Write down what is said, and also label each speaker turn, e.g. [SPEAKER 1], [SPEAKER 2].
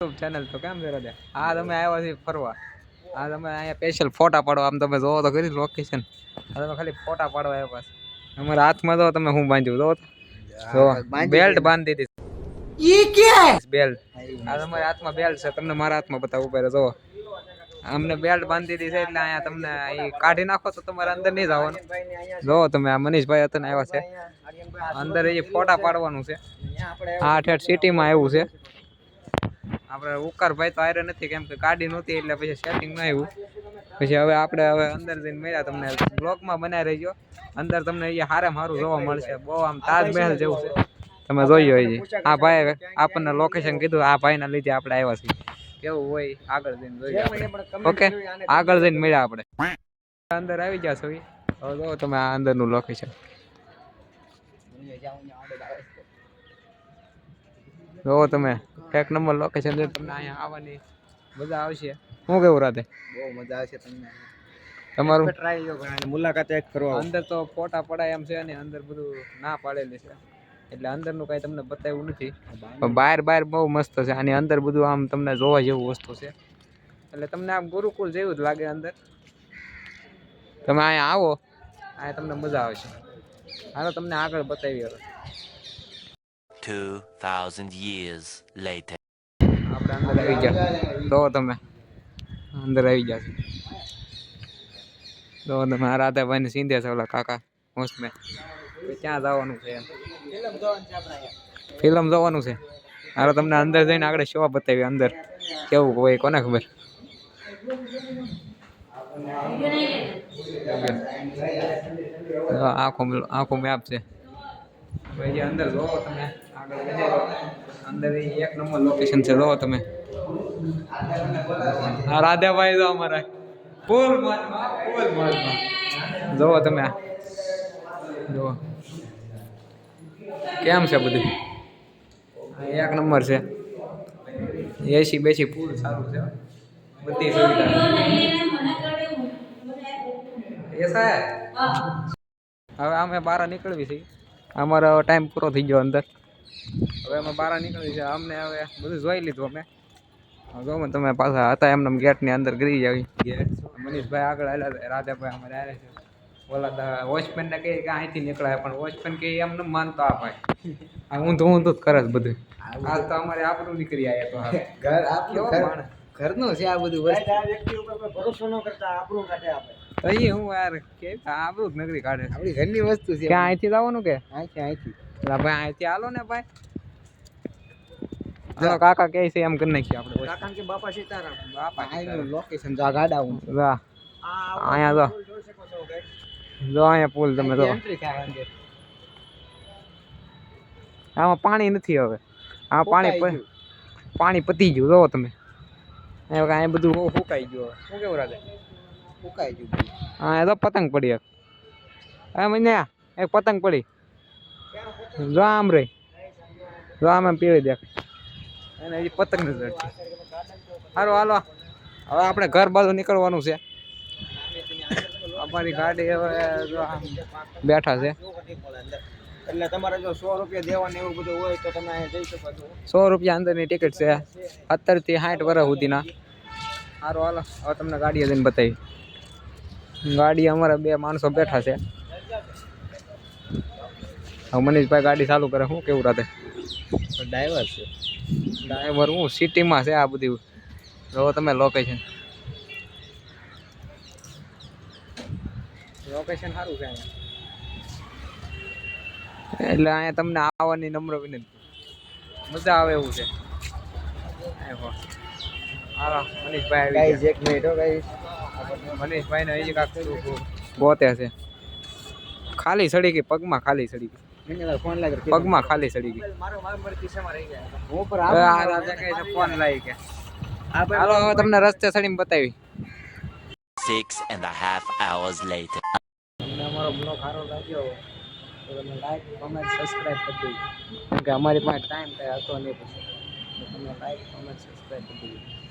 [SPEAKER 1] YouTube channel તો કેમ છે રાજા? આ તમે આવ્યા છે ફરવા. આ તમે અહીંયા સ્પેશિયલ ફોટા પાડવા આમ તમે જોવો તો કરી લોકેશન. આ તમે ખાલી ફોટા પાડવા આવ્યા છે. અમારા હાથમાં જો તમે હું બાંધ્યું જો તો બેલ્ટ બાંધી દીધી. ઈ કે બેલ્ટ આ તમારા હાથમાં બેલ્ટ છે. તમને મારા હાથમાં બતાવું પડે જો. અમને બેલ્ટ બાંધી દીધી છે એટલે અહીંયા તમને એ કાઢી નાખો તો તમારે અંદર નહીં જવાનું. જો તમે આ મનીષભાઈ હતા આવ્યા છે. અંદર એ ફોટા પાડવાનું છે. આ ઠેઠ સિટીમાં આવ્યું છે. આપણે ઉકારભાઈ તો આયરે નથી કેમ કે ગાડી નહોતી એટલે પછી સેટિંગ ન આવ્યું. પછી હવે આપણે અંદર જઈને મળ્યા તમને બ્લોગમાં બનાવી રહીજો. અંદર તમને અહીંયા હારે સારું જોવા મળશે. બહુ આમ તાજમહેલ જેવું છે. તમે જોઈ હોય આ ભાઈ આપણને લોકેશન કીધું. આ ભાઈના લીધે આપણે આવ્યા છીએ. કેવું હોય આગળ જઈને જોઈએ. ઓકે આગળ જઈને મળ્યા આપણે. અંદર આવી ગયા છો. હવે જો તમે આ અંદરનું લોકેશન જો તમે એક નંબર લોકેશન છે. તમને અહીંયા આવવાની મજા આવશે. શું કેવું રાતે?
[SPEAKER 2] બહુ મજા આવશે તમને.
[SPEAKER 1] તમારું
[SPEAKER 2] ટ્રાય કરો મુલાકાત એક કરવા.
[SPEAKER 1] અંદર તો ફોટા પડાય એમ છે ને અંદર બધું ના પાડેલી છે એટલે અંદરનું કાંઈ તમને બતાવ્યું નથી. પણ બહાર બહુ મસ્ત છે. આની અંદર બધું આમ તમને જોવા જેવું વસ્તુ છે. એટલે તમને આમ ગુરુકુળ જેવું જ લાગે અંદર. તમે અહીંયા આવો અહીંયા તમને મજા આવશે. હાલો તમને આગળ બતાવી હવે.
[SPEAKER 3] 2000 years later.
[SPEAKER 1] આપણે અંદર આવી ગયા તો તમે અંદર આવી ગયા છે. તો તમે આ રાધાભાઈ ને સીધે છે ઓલા કાકા હોસ્ટમેન. ક્યાં જવાનું છે? ફિલ્મ જોવાનું છે. હાલો તમને અંદર જઈને આગળ શો બતાવી અંદર કેવું હોય કોને ખબર. આખું મેપ છે. ભાઈ અંદર જોવો તમે અંદર એક નંબર લોકેશન છે. જોવો તમે આ રાધાભાઈ જો અમારા ફૂલ જોવો તમે જોવો કેમ છે બધું. એક નંબર છે. એસી બેસી ફૂલ સારું છે. બધી સુવિધા હવે અમે બહાર નીકળવી છે. અમારો ટાઈમ પૂરો થઈ ગયો અંદર. હવે અમે બહાર નીકળી છે. અમને હવે બધું જોઈ લીધું અમે. જો તમે પાછા હતા એમને ગેટની અંદર ગરી જાવી. મનીષભાઈ આગળ આવેલા. રાધાભાઈ અમારે આવે છે. ઓલા વોચમેન ને કહે કે અહીંથી નીકળાય પણ વોચમેન કે એમને માનતો આ ભાઈ આ ઊંધું જ કરે છે બધું. આજ તો અમારે આપણું નીકળી આવ્યા તો
[SPEAKER 2] ઘર આપણું ઘરનું છે આ બધું વસ્તુ. ભરોસો ન કરતા આપણું કાઢે આપણે.
[SPEAKER 1] અહીં હું યાર કે આપણું જ નગરી કાઢે.
[SPEAKER 2] આપણી ઘરની વસ્તુ છે.
[SPEAKER 1] ક્યાં અહીંથી જવાનું કે
[SPEAKER 2] અહીંથી
[SPEAKER 1] ભાઈ અહીંથી હાલો ને ભાઈ. જો કાકા કહે છે એમ કરી નાખીએ આપણે.
[SPEAKER 2] કાકા કે બાપા સીતારામ.
[SPEAKER 1] બાપા
[SPEAKER 2] અહીંનું લોકેશન જો ગાડા હું
[SPEAKER 1] અહીંયા જો અહીંયા પુલ તમે જો.
[SPEAKER 2] એન્ટ્રી થાય અંદર.
[SPEAKER 1] આમાં પાણી નથી હવે. આ પાણી પતી ગયું. જોવો તમે અહીંયા બધું સુકાઈ ગયું. શું કેવું રાધે?
[SPEAKER 2] સુકાઈ ગયું.
[SPEAKER 1] હા તો પતંગ પડી એક. હા મને એક પતંગ પડી. જો આમ રહી જો આમ પીળી દેખ એને હજી પતંગ નથી ચડતી. સારું હાલો હવે આપણે ઘર બાજુ નીકળવાનું છે. અમારી ગાડી હવે જો આમ બેઠા છે.
[SPEAKER 2] એટલે તમારે જો 100 રૂપિયા દેવાના એવું બધું હોય તો તમે અહીંયા જઈ શકો છો.
[SPEAKER 1] 100 રૂપિયા અંદરની ટિકિટ છે. 70 થી 60 વર્ષ સુધીના. સારું હાલો હવે તમને ગાડીએ જઈને બતાવી. ગાડી અમારા 2 માણસો બેઠા છે. હવે મનીષભાઈ ગાડી ચાલુ કરે. શું કેવું રાતે?
[SPEAKER 2] ડ્રાઈવર છે.
[SPEAKER 1] ડ્રાઈવર હું સિટીમાં છે આ બધી. જો તમે લોકેશન સારું છે અહીંયા. એટલે અહીંયા તમને આવવાની નમ્ર વિનંતી. મજા આવે એવું છે. હાલો મનીષભાઈ
[SPEAKER 2] ગાઈસ એક મિનિટ હો ગાઈસ.
[SPEAKER 1] મનીષભાઈ ને હજી કાંક ગોતે છે. ખાલી સડી ગઈ પગમાં. ખાલી સડી ગઈ
[SPEAKER 2] ફોન લાગે
[SPEAKER 1] પગમાં. ખાલી સડી ગઈ.
[SPEAKER 2] હું પર
[SPEAKER 1] ફોન લાવી કે હાલો હવે તમને રસ્તે સડીને બતાવી.
[SPEAKER 3] 6.5 hours later.
[SPEAKER 1] તમને અમારો બ્લોગ સારો લાગ્યો તો તમે લાઈક કોમેન્ટ સબસ્ક્રાઈબ કરી દેજો. કેમ કે અમારી પાસે ટાઈમ કાંઈ હતો નહીં. પછી તમે લાઈક કોમેન્ટ સબસ્ક્રાઈબ કરી દેજો.